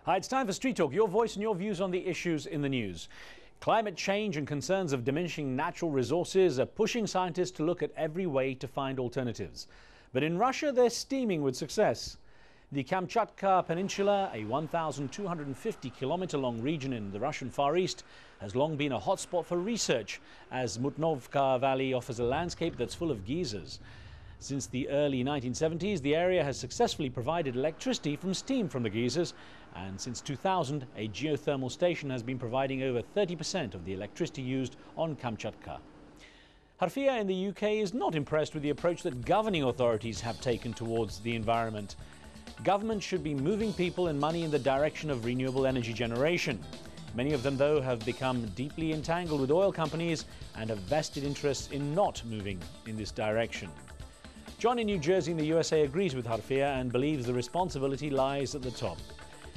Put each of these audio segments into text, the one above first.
Hi, it's time for Street Talk, your voice and your views on the issues in the news. Climate change and concerns of diminishing natural resources are pushing scientists to look at every way to find alternatives. But in Russia, they're steaming with success. The Kamchatka Peninsula, a 1,250-kilometer-long region in the Russian Far East, has long been a hotspot for research, as Mutnovka Valley offers a landscape that's full of geysers. Since the early 1970s, the area has successfully provided electricity from steam from the geysers, and since 2000, a geothermal station has been providing over 30% of the electricity used on Kamchatka. Harfia in the UK is not impressed with the approach that governing authorities have taken towards the environment. Government should be moving people and money in the direction of renewable energy generation. Many of them, though, have become deeply entangled with oil companies and have vested interests in not moving in this direction. John in New Jersey in the USA agrees with Harfia and believes the responsibility lies at the top.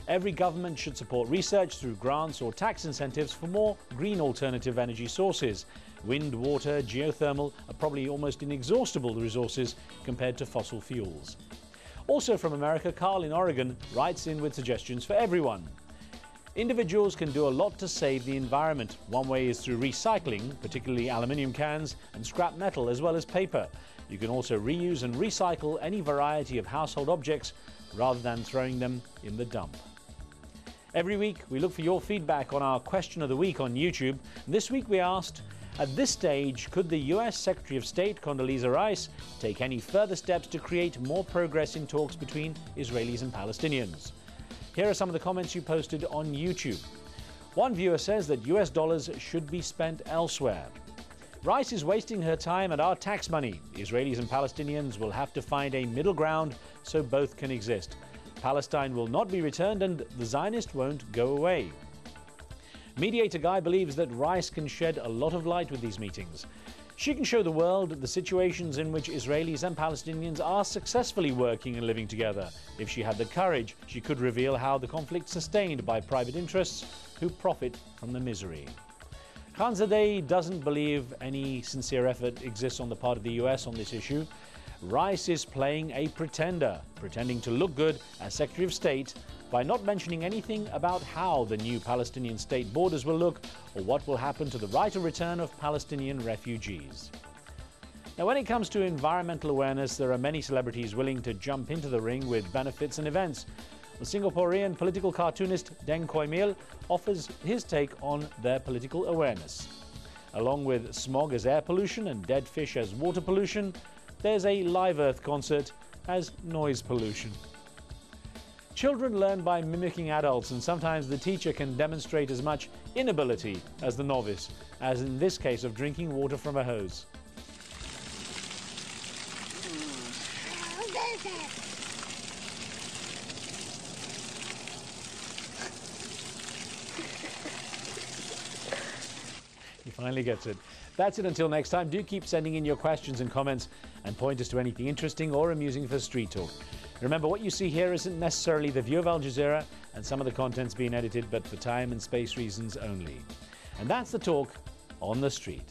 Every government should support research through grants or tax incentives for more green alternative energy sources. Wind, water, geothermal are probably almost inexhaustible resources compared to fossil fuels. Also from America, Carl in Oregon writes in with suggestions for everyone. Individuals can do a lot to save the environment. One way is through recycling, particularly aluminium cans and scrap metal as well as paper. You can also reuse and recycle any variety of household objects rather than throwing them in the dump. Every week we look for your feedback on our question of the week on YouTube. This week we asked, at this stage, could the US Secretary of State Condoleezza Rice take any further steps to create more progress in talks between Israelis and Palestinians? Here are some of the comments you posted on YouTube. One viewer says that US dollars should be spent elsewhere. Rice is wasting her time and our tax money. Israelis and Palestinians will have to find a middle ground so both can exist. Palestine will not be returned and the Zionist won't go away. Mediator Guy believes that Rice can shed a lot of light with these meetings. She can show the world the situations in which Israelis and Palestinians are successfully working and living together. If she had the courage, she could reveal how the conflict is sustained by private interests who profit from the misery. Khanzadeh doesn't believe any sincere effort exists on the part of the US on this issue. Rice is playing a pretender, pretending to look good as Secretary of State by not mentioning anything about how the new Palestinian state borders will look or what will happen to the right of return of Palestinian refugees. Now, when it comes to environmental awareness, there are many celebrities willing to jump into the ring with benefits and events. The Singaporean political cartoonist Deng Koi Mil offers his take on their political awareness. Along with smog as air pollution and dead fish as water pollution, there's a live earth concert as noise pollution. Children learn by mimicking adults, and sometimes the teacher can demonstrate as much inability as the novice, as in this case of drinking water from a hose. He finally gets it. That's it until next time. Do keep sending in your questions and comments and point us to anything interesting or amusing for Street Talk. Remember, what you see here isn't necessarily the view of Al Jazeera, and some of the content's being edited, but for time and space reasons only. And that's the talk on the street.